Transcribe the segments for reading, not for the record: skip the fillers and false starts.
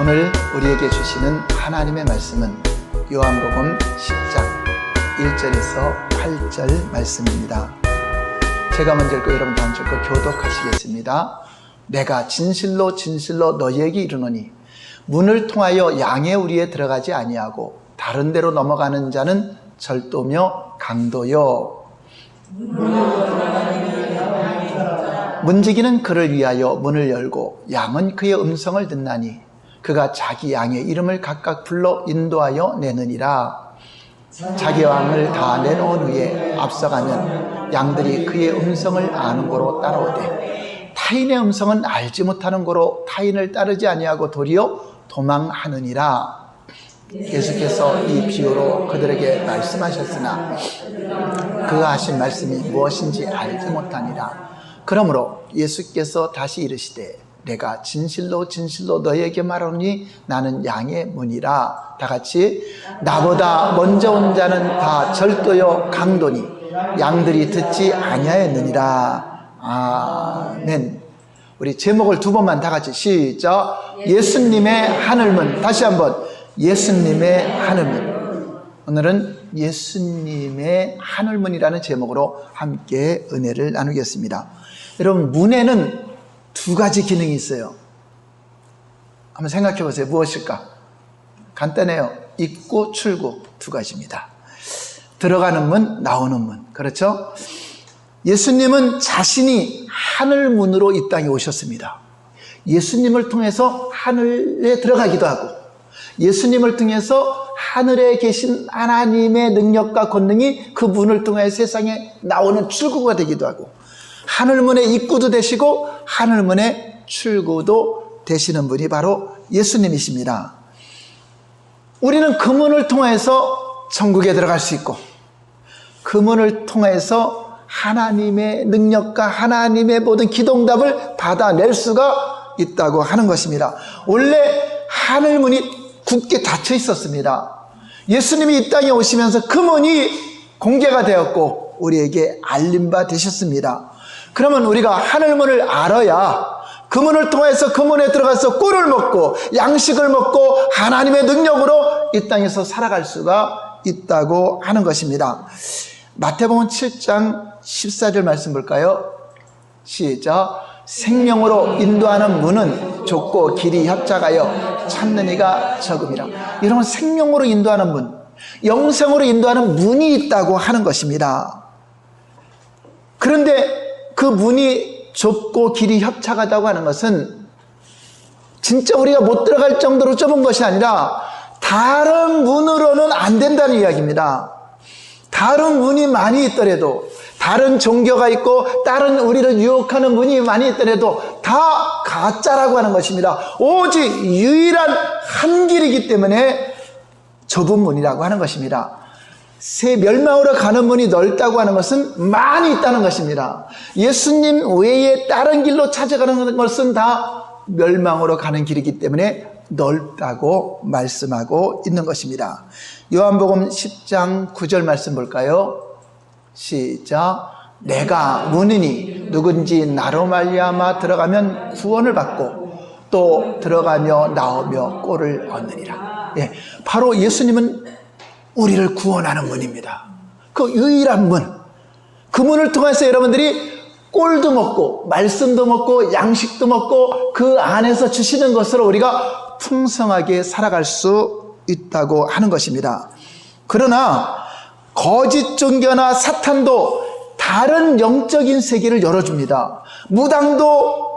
오늘 우리에게 주시는 하나님의 말씀은 요한복음 10장 1절에서 8절 말씀입니다. 제가 먼저 읽고 여러분 다음 절 거 교독하시겠습니다. 내가 진실로 진실로 너희에게 이르노니 문을 통하여 양의 우리에 들어가지 아니하고 다른 데로 넘어가는 자는 절도며 강도요 문지기는 그를 위하여 문을 열고 양은 그의 음성을 듣나니 그가 자기 양의 이름을 각각 불러 인도하여 내느니라. 자기 왕을 다 내놓은 후에 앞서가면 양들이 그의 음성을 아는 고로 따라오되 타인의 음성은 알지 못하는 고로 타인을 따르지 아니하고 도리어 도망하느니라. 예수께서 이 비유로 그들에게 말씀하셨으나 그가 하신 말씀이 무엇인지 알지 못하니라. 그러므로 예수께서 다시 이르시되 내가 진실로 진실로 너희에게 말하노니 나는 양의 문이라. 다 같이 나보다 먼저 온 자는 다 절도요 강도니 양들이 듣지 아니하였느니라. 아멘. 우리 제목을 두 번만 다 같이 시작. 예수님의 하늘문. 다시 한번 예수님의 하늘문. 오늘은 예수님의 하늘문이라는 제목으로 함께 은혜를 나누겠습니다. 여러분, 문에는 두 가지 기능이 있어요. 한번 생각해 보세요. 무엇일까? 간단해요. 입구, 출구 두 가지입니다. 들어가는 문, 나오는 문. 그렇죠? 예수님은 자신이 하늘문으로 이 땅에 오셨습니다. 예수님을 통해서 하늘에 들어가기도 하고 예수님을 통해서 하늘에 계신 하나님의 능력과 권능이 그 문을 통해 세상에 나오는 출구가 되기도 하고 하늘문의 입구도 되시고 하늘문의 출구도 되시는 분이 바로 예수님이십니다. 우리는 그 문을 통해서 천국에 들어갈 수 있고 그 문을 통해서 하나님의 능력과 하나님의 모든 기도응답을 받아낼 수가 있다고 하는 것입니다. 원래 하늘문이 굳게 닫혀 있었습니다. 예수님이 이 땅에 오시면서 그 문이 공개가 되었고 우리에게 알림 바 되셨습니다. 그러면 우리가 하늘문을 알아야 그 문을 통해서 그 문에 들어가서 꿀을 먹고 양식을 먹고 하나님의 능력으로 이 땅에서 살아갈 수가 있다고 하는 것입니다. 마태복음 7장 14절 말씀 볼까요? 시작. 생명으로 인도하는 문은 좁고 길이 협착하여 찾는 이가 적음이라. 여러분, 생명으로 인도하는 문, 영생으로 인도하는 문이 있다고 하는 것입니다. 그런데 그 문이 좁고 길이 협착하다고 하는 것은 진짜 우리가 못 들어갈 정도로 좁은 것이 아니라 다른 문으로는 안 된다는 이야기입니다. 다른 문이 많이 있더라도 다른 종교가 있고 다른 우리를 유혹하는 문이 많이 있더라도 다 가짜라고 하는 것입니다. 오직 유일한 한 길이기 때문에 좁은 문이라고 하는 것입니다. 새 멸망으로 가는 문이 넓다고 하는 것은 많이 있다는 것입니다. 예수님 외에 다른 길로 찾아가는 것은 다 멸망으로 가는 길이기 때문에 넓다고 말씀하고 있는 것입니다. 요한복음 10장 9절 말씀 볼까요? 시작. 내가 문이니 누군지 나로 말미암아 들어가면 구원을 받고 또 들어가며 나오며 꼴을 얻느니라. 예, 바로 예수님은 우리를 구원하는 문입니다. 그 유일한 문, 그 문을 통해서 여러분들이 꼴도 먹고 말씀도 먹고 양식도 먹고 그 안에서 주시는 것으로 우리가 풍성하게 살아갈 수 있다고 하는 것입니다. 그러나 거짓 종교나 사탄도 다른 영적인 세계를 열어줍니다. 무당도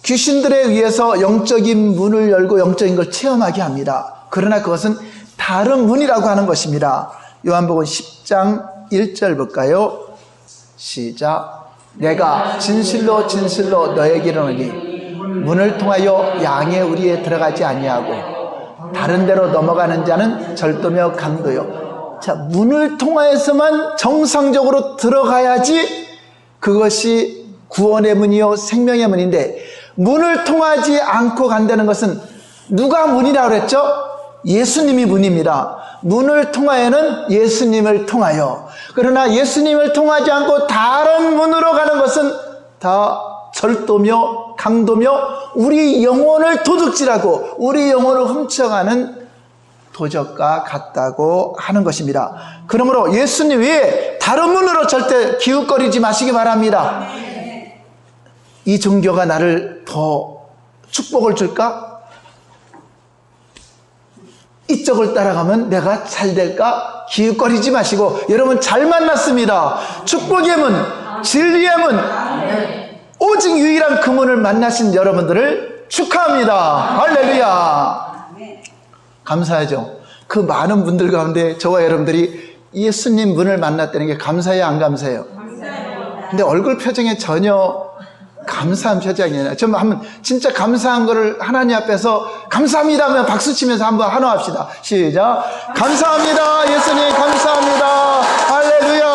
귀신들에 의해서 영적인 문을 열고 영적인 걸 체험하게 합니다. 그러나 그것은 다른 문이라고 하는 것입니다. 요한복음 10장 1절 볼까요? 시작. 내가 진실로 진실로 너에게 이르노니 문을 통하여 양의 우리에 들어가지 아니하고 다른 데로 넘어가는 자는 절도며 강도요. 자, 문을 통하여서만 정상적으로 들어가야지 그것이 구원의 문이요 생명의 문인데 문을 통하지 않고 간다는 것은 누가 문이라고 그랬죠? 예수님이 문입니다. 문을 통하여는 예수님을 통하여. 그러나 예수님을 통하지 않고 다른 문으로 가는 것은 다 절도며 강도며 우리 영혼을 도둑질하고 우리 영혼을 훔쳐가는 도적과 같다고 하는 것입니다. 그러므로 예수님 외에 다른 문으로 절대 기웃거리지 마시기 바랍니다. 이 종교가 나를 더 축복을 줄까? 이쪽을 따라가면 내가 잘 될까? 기웃거리지 마시고, 여러분 잘 만났습니다. 축복의 문, 진리의 문, 오직 유일한 그 문을 만나신 여러분들을 축하합니다. 할렐루야. 감사하죠. 그 많은 분들 가운데 저와 여러분들이 예수님 문을 만났다는 게 감사해요, 안 감사해요? 근데 얼굴 표정에 전혀 감사한 표정이 아니라, 좀 한번 진짜 감사한 거를 하나님 앞에서 감사합니다 하면 박수 치면서 한번 환호합시다. 시작. 감사합니다. 예수님 감사합니다. 할렐루야.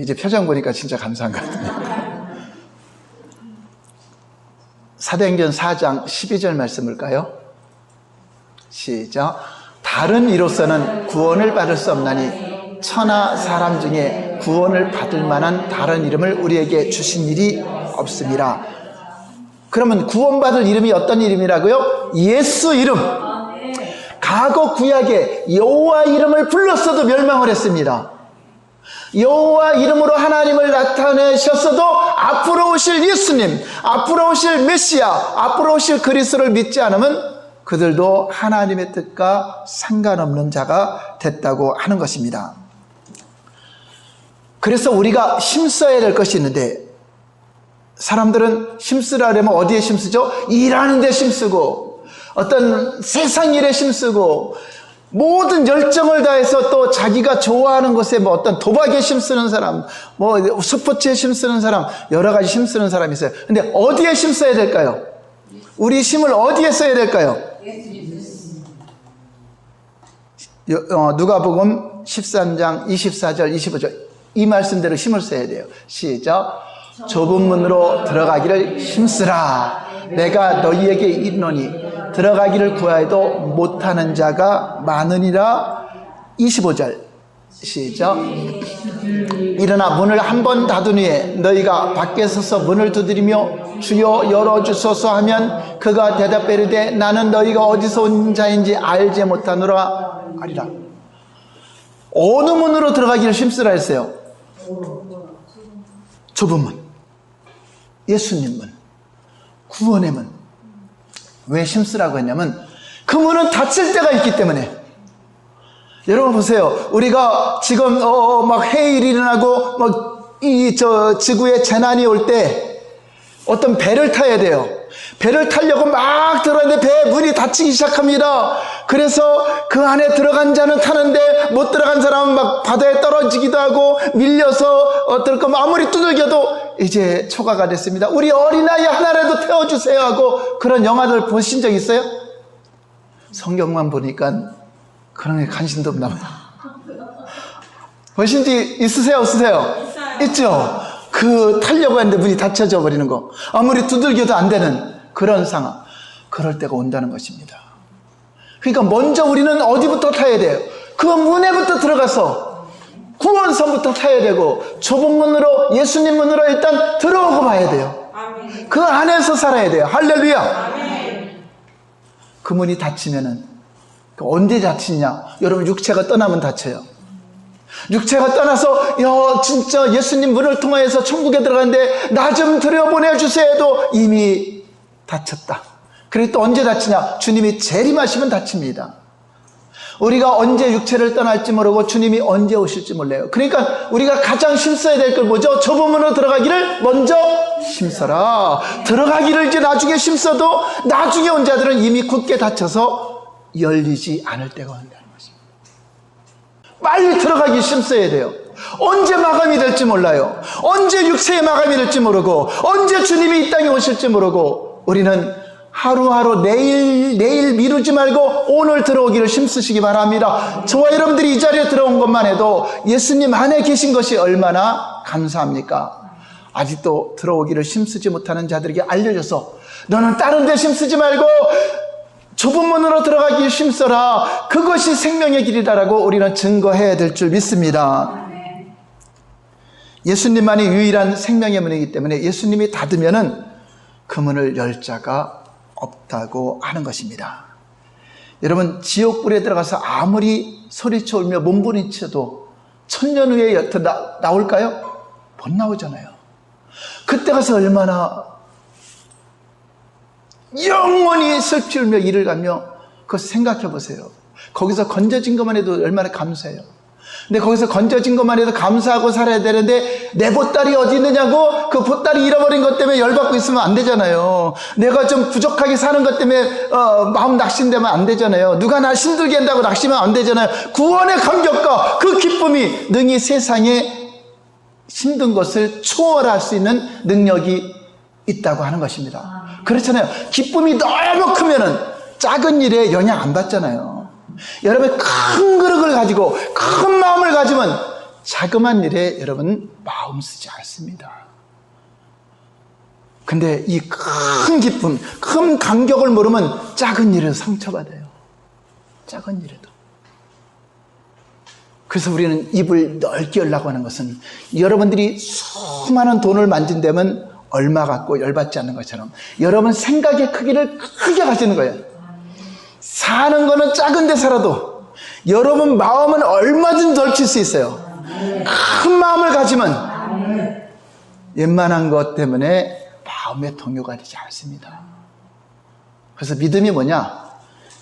이제 표정 보니까 진짜 감사한 것 같아요. 사도행전 4장 12절 말씀 볼까요? 시작. 다른 이로서는 구원을 받을 수 없나니 천하 사람 중에 구원을 받을 만한 다른 이름을 우리에게 주신 일이 없습니다. 그러면 구원받을 이름이 어떤 이름이라고요? 예수 이름. 과거 구약에 여호와 이름을 불렀어도 멸망을 했습니다. 여호와 이름으로 하나님을 나타내셨어도 앞으로 오실 예수님, 앞으로 오실 메시아, 앞으로 오실 그리스도를 믿지 않으면 그들도 하나님의 뜻과 상관없는 자가 됐다고 하는 것입니다. 그래서 우리가 힘써야 될 것이 있는데, 사람들은 힘쓰라면 어디에 힘쓰죠? 일하는 데 힘쓰고, 어떤 세상 일에 힘쓰고, 모든 열정을 다해서 또 자기가 좋아하는 것에 뭐 어떤 도박에 힘쓰는 사람, 뭐 스포츠에 힘쓰는 사람, 여러 가지 힘쓰는 사람이 있어요. 근데 어디에 힘써야 될까요? 우리 힘을 어디에 써야 될까요? 누가복음 13장 24절 25절 이 말씀대로 힘을 써야 돼요. 시작. 좁은 문으로 들어가기를 힘쓰라. 내가 너희에게 이르노니 들어가기를 구하여도 못하는 자가 많으니라. 25절 시작. 일어나 문을 한 번 닫은 후에 너희가 밖에 서서 문을 두드리며 주여 열어주소서 하면 그가 대답하여 이르되 나는 너희가 어디서 온 자인지 알지 못하노라 하리라. 어느 문으로 들어가기를 힘쓰라 했어요? 좁은 문, 예수님 문, 구원의 문. 왜 힘쓰라고 했냐면 그 문은 닫힐 때가 있기 때문에. 여러분 보세요. 우리가 지금 막 해일이 일어나고 막 지구에 재난이 올 때 어떤 배를 타야 돼요. 배를 타려고 막 들어갔는데 배 문이 닫히기 시작합니다. 그래서 그 안에 들어간 자는 타는데 못 들어간 사람은 막 바다에 떨어지기도 하고 밀려서 어떨까 아무리 두들겨도 이제 초과가 됐습니다. 우리 어린아이 하나라도 태워주세요 하고 그런 영화들 보신 적 있어요? 성경만 보니까 그런 게 관심도 없나 봐요. 보신 적 있으세요? 없으세요? 있죠? 그 타려고 했는데 문이 닫혀져 버리는 거, 아무리 두들겨도 안 되는 그런 상황. 그럴 때가 온다는 것입니다. 그러니까 먼저 우리는 어디부터 타야 돼요? 그 문에부터 들어가서 구원선부터 타야 되고 좁은 문으로 예수님 문으로 일단 들어오고 봐야 돼요. 그 안에서 살아야 돼요. 할렐루야. 그 문이 닫히면은 언제 닫히냐? 여러분 육체가 떠나면 닫혀요. 육체가 떠나서 진짜 예수님 문을 통하여서 천국에 들어가는데 나 좀 들여보내주세요 해도 이미 닫혔다. 그리고 또 언제 닫히냐? 주님이 재림하시면 닫힙니다. 우리가 언제 육체를 떠날지 모르고 주님이 언제 오실지 몰라요. 그러니까 우리가 가장 힘써야 될 걸 뭐죠? 좁은 문으로 들어가기를 먼저 힘써라. 들어가기를 이제 나중에 힘써도 나중에 온 자들은 이미 굳게 닫혀서 열리지 않을 때가 온다는 것입니다. 빨리 들어가기 힘써야 돼요. 언제 마감이 될지 몰라요. 언제 육체의 마감이 될지 모르고 언제 주님이 이 땅에 오실지 모르고 우리는 하루하루 내일 미루지 말고 오늘 들어오기를 힘쓰시기 바랍니다. 저와 여러분들이 이 자리에 들어온 것만 해도 예수님 안에 계신 것이 얼마나 감사합니까? 아직도 들어오기를 힘쓰지 못하는 자들에게 알려줘서 너는 다른 데 힘쓰지 말고 좁은 문으로 들어가기 힘써라. 그것이 생명의 길이다라고 우리는 증거해야 될 줄 믿습니다. 예수님만이 유일한 생명의 문이기 때문에 예수님이 닫으면은 그 문을 열 자가 없다고 하는 것입니다. 여러분, 지옥불에 들어가서 아무리 소리쳐 울며 몸부림쳐도 천년 후에 여태 나올까요? 못 나오잖아요. 그때 가서 얼마나 영원히 슬피 울며 이를 가며 그거 생각해 보세요. 거기서 건져진 것만 해도 얼마나 감사해요. 근데 거기서 건져진 것만 해도 감사하고 살아야 되는데 내 보따리 어디 있느냐고 그 보따리 잃어버린 것 때문에 열받고 있으면 안 되잖아요. 내가 좀 부족하게 사는 것 때문에 마음 낙심되면 안 되잖아요. 누가 나 힘들게 한다고 낙심하면 안 되잖아요. 구원의 감격과 그 기쁨이 능히 세상에 힘든 것을 초월할 수 있는 능력이 있다고 하는 것입니다. 그렇잖아요. 기쁨이 너무 크면은 작은 일에 영향 안 받잖아요. 여러분, 큰 그릇을 가지고 큰 마음을 가지면 자그만 일에 여러분 마음 쓰지 않습니다. 근데 이 큰 기쁨, 큰 감격을 모르면 작은 일에도 상처받아요. 작은 일에도. 그래서 우리는 입을 넓게 열라고 하는 것은 여러분들이 수많은 돈을 만진다면 얼마 갖고 열받지 않는 것처럼 여러분 생각의 크기를 크게 가지는 거예요. 사는 거는 작은 데 살아도 여러분 마음은 얼마든 넓힐 수 있어요. 큰 마음을 가지면 웬만한 것 때문에 마음의 동요가 되지 않습니다. 그래서 믿음이 뭐냐?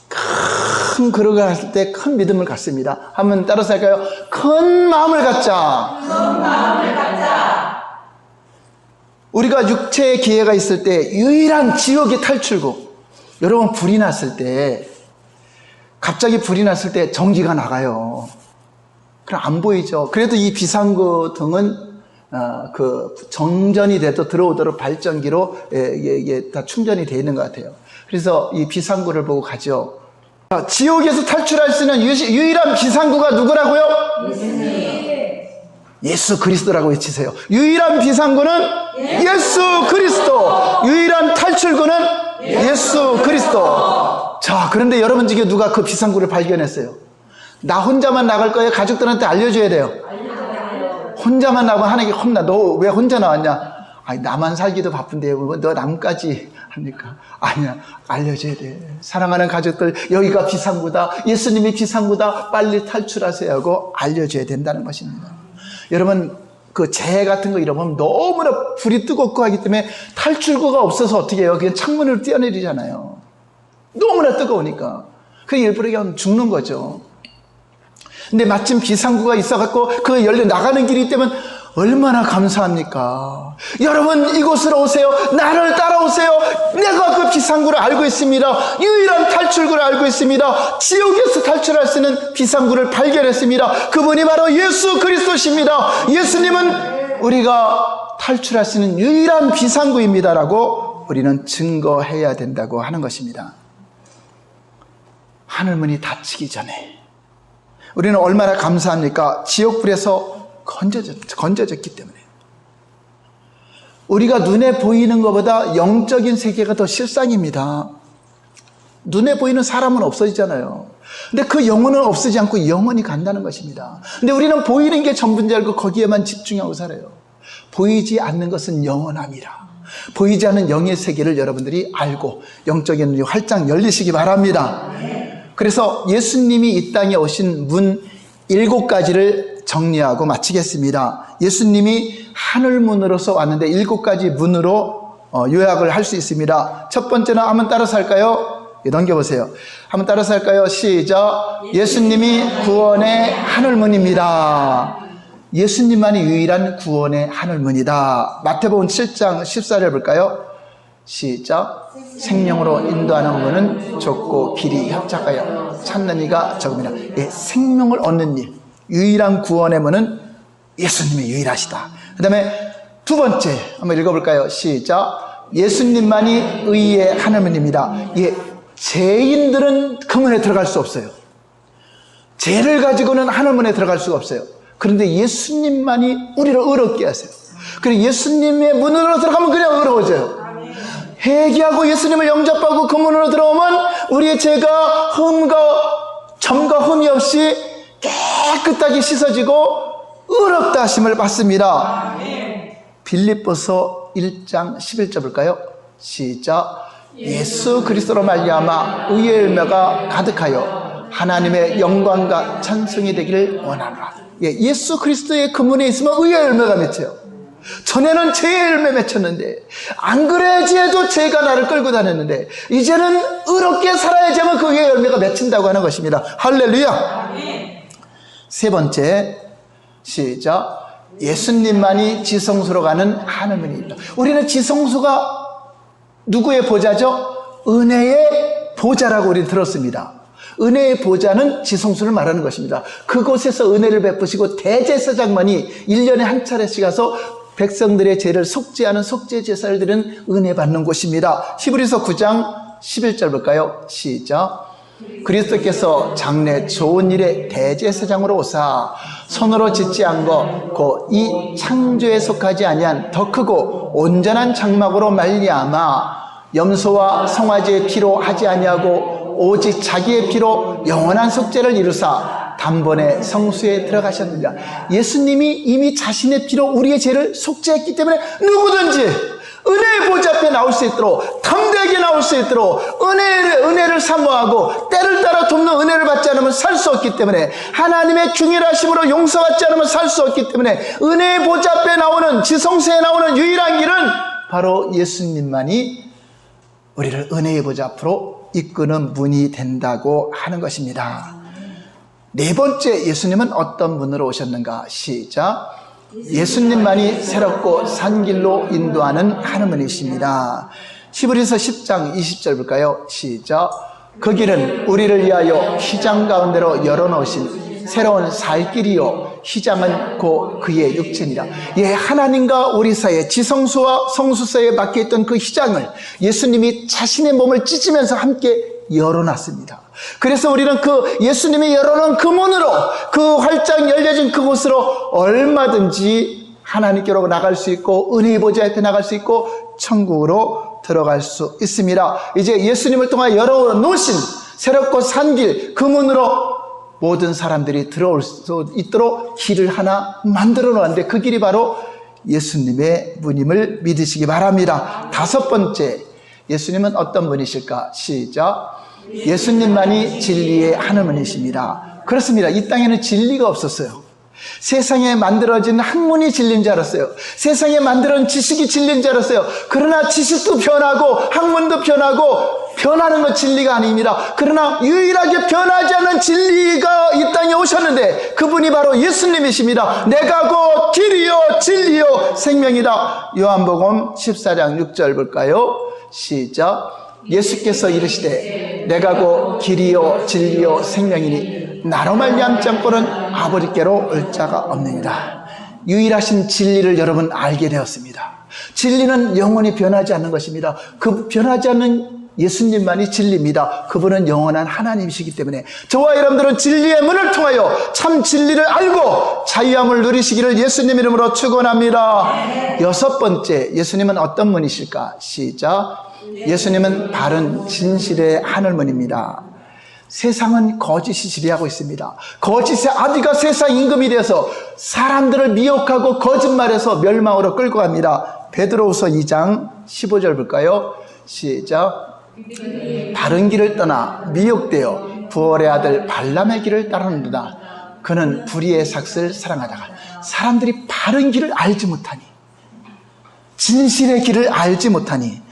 큰 그릇을 갔을 때 큰 믿음을 갖습니다. 한번 따라서 할까요? 큰 마음을 갖자. 큰 마음을 갖자. 우리가 육체의 기회가 있을 때 유일한 지옥의 탈출구. 여러분, 불이 났을 때 갑자기 불이 났을 때 전기가 나가요. 그럼 안 보이죠. 그래도 이 비상구 등은 그 정전이 돼도 들어오도록 발전기로 다 충전이 되어 있는 것 같아요. 그래서 이 비상구를 보고 가죠. 지옥에서 탈출할 수 있는 유일한 비상구가 누구라고요? 예수 그리스도라고 외치세요. 유일한 비상구는 예수 그리스도. 유일한 탈출구는 예수 그리스도. 자, 그런데 여러분 중에 누가 그 비상구를 발견했어요? 나 혼자만 나갈 거예요? 가족들한테 알려줘야 돼요? 혼자만 나가면 하나님께 혼나. 너 왜 혼자 나왔냐? 아니, 나만 살기도 바쁜데 너 남까지 합니까? 아니야, 알려줘야 돼. 사랑하는 가족들, 여기가 비상구다. 예수님이 비상구다. 빨리 탈출하세요 하고 알려줘야 된다는 것입니다. 여러분, 그 재 같은 거 잃어보면 너무나 불이 뜨겁고 하기 때문에 탈출구가 없어서 어떻게 해요? 그냥 창문으로 뛰어내리잖아요. 너무나 뜨거우니까. 그 일부러 그냥 죽는 거죠. 근데 마침 비상구가 있어갖고 그 열려 나가는 길이 있다면 얼마나 감사합니까? 여러분, 이곳으로 오세요. 나를 따라오세요. 내가 그 비상구를 알고 있습니다. 유일한 탈출구를 알고 있습니다. 지옥에서 탈출할 수 있는 비상구를 발견했습니다. 그분이 바로 예수 그리스도십니다. 예수님은 우리가 탈출할 수 있는 유일한 비상구입니다라고 우리는 증거해야 된다고 하는 것입니다. 하늘문이 닫히기 전에 우리는 얼마나 감사합니까? 지옥불에서 건져졌기 때문에. 우리가 눈에 보이는 것보다 영적인 세계가 더 실상입니다. 눈에 보이는 사람은 없어지잖아요. 근데 그 영혼은 없어지지 않고 영원히 간다는 것입니다. 근데 우리는 보이는 게 전부인 줄 알고 거기에만 집중하고 살아요. 보이지 않는 것은 영원합니다. 보이지 않는 영의 세계를 여러분들이 알고 영적인 눈이 활짝 열리시기 바랍니다. 그래서 예수님이 이 땅에 오신 문 7가지를 정리하고 마치겠습니다. 예수님이 하늘문으로서 왔는데 7가지 문으로 요약을 할 수 있습니다. 첫 번째는 한번 따라서 할까요? 넘겨보세요. 한번 따라서 할까요? 시작. 예수님이 구원의 하늘문입니다. 예수님만이 유일한 구원의 하늘문이다. 마태복음 7장 14절 볼까요? 시작. 생명으로 인도하는 문은 좁고 길이 협착하여 찾는 이가 적음이라. 예, 생명을 얻는 일, 유일한 구원의 문은 예수님이 유일하시다. 그 다음에 두 번째 한번 읽어볼까요? 시작. 예수님만이 의의 하늘문입니다. 예, 죄인들은 그 문에 들어갈 수 없어요. 죄를 가지고는 하늘문에 들어갈 수가 없어요. 그런데 예수님만이 우리를 의롭게 하세요. 그리고 예수님의 문으로 들어가면 그냥 의로워져요. 회개하고 예수님을 영접하고 그 문으로 들어오면 우리의 죄가 점과 흠이 없이 깨끗하게 씻어지고 의롭다 하심을 받습니다. 빌립보서 1장 11절 볼까요? 시작. 예수 그리스도로 말미암아 의의 열매가 가득하여 하나님의 영광과 찬송이 되기를 원하노라. 예수 그리스도의 그 문에 있으면 의의 열매가 맺혀요. 전에는 죄의 열매 맺혔는데, 안 그래야지 해도 죄가 나를 끌고 다녔는데, 이제는 의롭게 살아야지 하면 그 의의 열매가 맺힌다고 하는 것입니다. 할렐루야. 세 번째, 시작. 예수님만이 지성소로 가는 하늘문입니다. 우리는 지성소가 누구의 보좌죠? 은혜의 보좌라고 우리 들었습니다. 은혜의 보좌는 지성소를 말하는 것입니다. 그곳에서 은혜를 베푸시고 대제사장만이 1년에 한 차례씩 가서 백성들의 죄를 속죄하는 속죄제사를 드리는 은혜 받는 곳입니다. 히브리서 9장 11절 볼까요? 시작. 그리스도께서 장래 좋은 일에 대제사장으로 오사 손으로 짓지 않고 곧 이 창조에 속하지 아니한 더 크고 온전한 장막으로 말미암아 염소와 송아지의 피로 하지 아니하고 오직 자기의 피로 영원한 속죄를 이루사 단번에 성수에 들어가셨느니라. 예수님이 이미 자신의 피로 우리의 죄를 속죄했기 때문에 누구든지 은혜의 보좌 앞에 나올 수 있도록, 담대하게 나올 수 있도록 은혜를 사모하고 때를 따라 돕는 은혜를 받지 않으면 살 수 없기 때문에, 하나님의 중일하심으로 용서받지 않으면 살 수 없기 때문에 은혜의 보좌 앞에 나오는, 지성소에 나오는 유일한 길은 바로 예수님만이 우리를 은혜의 보좌 앞으로 이끄는 문이 된다고 하는 것입니다. 네 번째, 예수님은 어떤 분으로 오셨는가? 시작. 예수님만이 새롭고 산 길로 인도하는 하나님이십니다. 히브리서 10장 20절 볼까요? 시작. 그 길은 우리를 위하여 휘장 가운데로 열어놓으신 새로운 살 길이요 휘장은 곧 그의 육체니라. 하나님과 우리 사이에, 지성소와 성수소에 막혀있던 그 휘장을 예수님이 자신의 몸을 찢으면서 함께 열어놨습니다. 그래서 우리는 그 예수님이 열어놓은 그 문으로, 그 활짝 열려진 그곳으로 얼마든지 하나님께로 나갈 수 있고 은혜의 보좌 앞에 나갈 수 있고 천국으로 들어갈 수 있습니다. 이제 예수님을 통해 열어놓으신 새롭고 산 길, 그 문으로 모든 사람들이 들어올 수 있도록 길을 하나 만들어 놓았는데, 그 길이 바로 예수님의 문임을 믿으시기 바랍니다. 다섯 번째, 예수님은 어떤 분이실까? 시작. 예수님만이 진리의 하나님이십니다. 그렇습니다. 이 땅에는 진리가 없었어요. 세상에 만들어진 학문이 진리인 줄 알았어요. 세상에 만들어진 지식이 진리인 줄 알았어요. 그러나 지식도 변하고 학문도 변하고, 변하는 건 진리가 아닙니다. 그러나 유일하게 변하지 않는 진리가 이 땅에 오셨는데, 그분이 바로 예수님이십니다. 내가 곧 길이요 진리요 생명이다. 요한복음 14장 6절 볼까요? 시작. 예수께서 이르시되 내가 곧 길이요 진리요 생명이니 나로 말미암지 않고는 아버지께로 올 자가 없느니라. 유일하신 진리를 여러분 알게 되었습니다. 진리는 영원히 변하지 않는 것입니다. 그 변하지 않는 예수님만이 진리입니다. 그분은 영원한 하나님이시기 때문에 저와 여러분들은 진리의 문을 통하여 참 진리를 알고 자유함을 누리시기를 예수님 이름으로 축원합니다. 여섯 번째, 예수님은 어떤 분이실까? 시작. 예수님은 바른 진실의 하늘문입니다. 세상은 거짓이 지배하고 있습니다. 거짓의 아비가 세상 임금이 되어서 사람들을 미혹하고 거짓말해서 멸망으로 끌고 갑니다. 베드로후서 2장 15절 볼까요? 시작. 바른 길을 떠나 미혹되어 부올의 아들 발람의 길을 따르는도다. 그는 불의의 삭슬 사랑하다가, 사람들이 바른 길을 알지 못하니, 진실의 길을 알지 못하니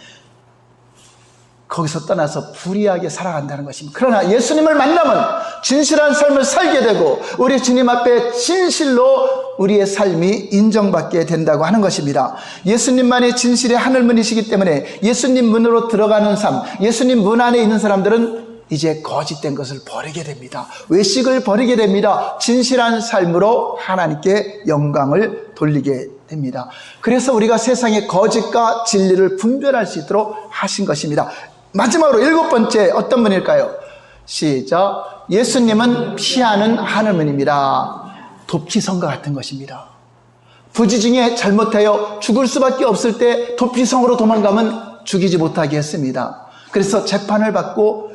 거기서 떠나서 불의하게 살아간다는 것입니다. 그러나 예수님을 만나면 진실한 삶을 살게 되고 우리 주님 앞에 진실로 우리의 삶이 인정받게 된다고 하는 것입니다. 예수님만이 진실의 하늘문이시기 때문에 예수님 문으로 들어가는 삶, 예수님 문 안에 있는 사람들은 이제 거짓된 것을 버리게 됩니다. 외식을 버리게 됩니다. 진실한 삶으로 하나님께 영광을 돌리게 됩니다. 그래서 우리가 세상의 거짓과 진리를 분별할 수 있도록 하신 것입니다. 마지막으로 일곱 번째, 어떤 분일까요? 시작. 예수님은 피하는 하늘문입니다. 도피성과 같은 것입니다. 부지 중에 잘못하여 죽을 수밖에 없을 때 도피성으로 도망가면 죽이지 못하게 했습니다. 그래서 재판을 받고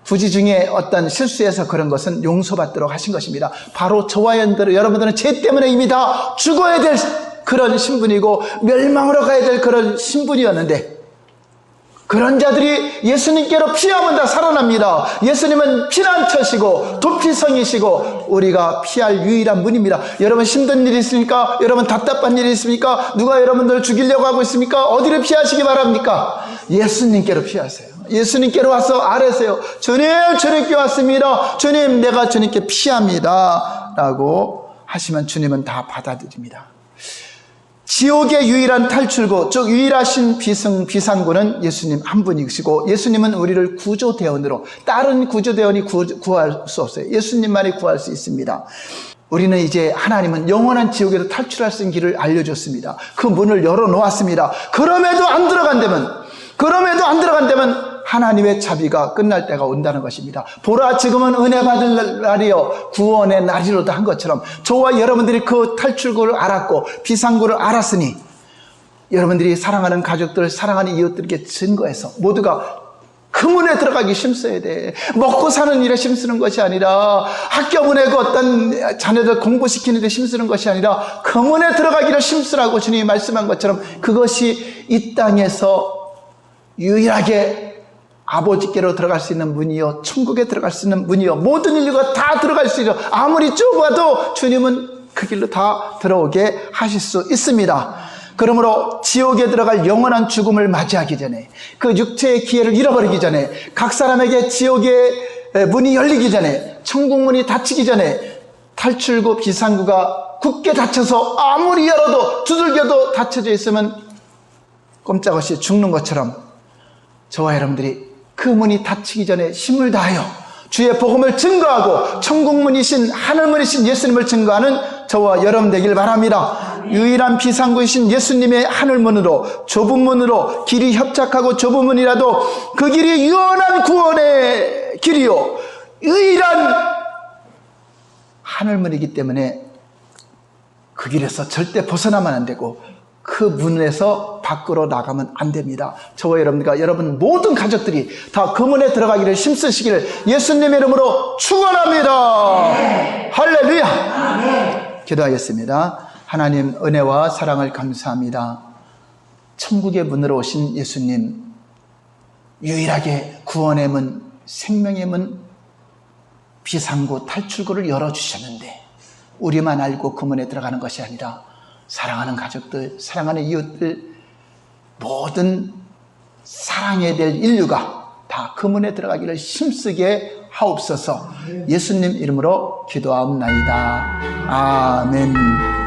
부지 중에 어떤 실수에서 그런 것은 용서받도록 하신 것입니다. 바로 저와 여러분들은 죄 때문에 이미 다 죽어야 될 그런 신분이고 멸망으로 가야 될 그런 신분이었는데, 그런 자들이 예수님께로 피하면 다 살아납니다. 예수님은 피난처시고 도피성이시고 우리가 피할 유일한 문입니다. 여러분 힘든 일이 있습니까? 여러분 답답한 일이 있습니까? 누가 여러분들 죽이려고 하고 있습니까? 어디를 피하시기 바랍니까? 예수님께로 피하세요. 예수님께로 와서 아뢰세요. 주님, 주님께 왔습니다. 주님, 내가 주님께 피합니다 라고 하시면 주님은 다 받아들입니다. 지옥의 유일한 탈출구, 즉 유일하신 비상구는 예수님 한 분이시고, 예수님은 우리를 구조대원으로, 다른 구조대원이 구할 수 없어요. 예수님만이 구할 수 있습니다. 우리는 이제 하나님은 영원한 지옥에서 탈출할 수 있는 길을 알려줬습니다. 그 문을 열어놓았습니다. 그럼에도 안 들어간다면 하나님의 자비가 끝날 때가 온다는 것입니다. 보라, 지금은 은혜 받을 날이요 구원의 날이로다 한 것처럼, 저와 여러분들이 그 탈출구를 알았고 비상구를 알았으니 여러분들이 사랑하는 가족들, 사랑하는 이웃들에게 증거해서 모두가 그 문에 들어가기 힘써야 돼. 먹고 사는 일에 힘쓰는 것이 아니라, 학교 보내고 어떤 자녀들 공부시키는 데 힘쓰는 것이 아니라 그 문에 들어가기를 힘쓰라고 주님이 말씀한 것처럼, 그것이 이 땅에서 유일하게 아버지께로 들어갈 수 있는 문이요, 천국에 들어갈 수 있는 문이요, 모든 인류가 다 들어갈 수 있죠. 아무리 좁아도 주님은 그 길로 다 들어오게 하실 수 있습니다. 그러므로 지옥에 들어갈 영원한 죽음을 맞이하기 전에, 그 육체의 기회를 잃어버리기 전에, 각 사람에게 지옥의 문이 열리기 전에, 천국 문이 닫히기 전에, 탈출구 비상구가 굳게 닫혀서 아무리 열어도 두들겨도 닫혀져 있으면 꼼짝없이 죽는 것처럼, 저와 여러분들이 그 문이 닫히기 전에 힘을 다하여 주의 복음을 증거하고 천국문이신 하늘문이신 예수님을 증거하는 저와 여러분 되길 바랍니다. 유일한 비상구이신 예수님의 하늘문으로, 좁은 문으로, 길이 협착하고 좁은 문이라도 그 길이 유언한 구원의 길이요 유일한 하늘문이기 때문에 그 길에서 절대 벗어나면 안 되고 그 문에서 밖으로 나가면 안 됩니다. 저와 여러분과 여러분 모든 가족들이 다 그 문에 들어가기를 힘쓰시기를 예수님의 이름으로 축원합니다. 할렐루야. 기도하겠습니다. 하나님, 은혜와 사랑을 감사합니다. 천국의 문으로 오신 예수님, 유일하게 구원의 문, 생명의 문, 비상구, 탈출구를 열어주셨는데 우리만 알고 그 문에 들어가는 것이 아니라 사랑하는 가족들, 사랑하는 이웃들, 모든 사랑해야 될 인류가 다 그 문에 들어가기를 힘쓰게 하옵소서. 예수님 이름으로 기도하옵나이다. 아멘.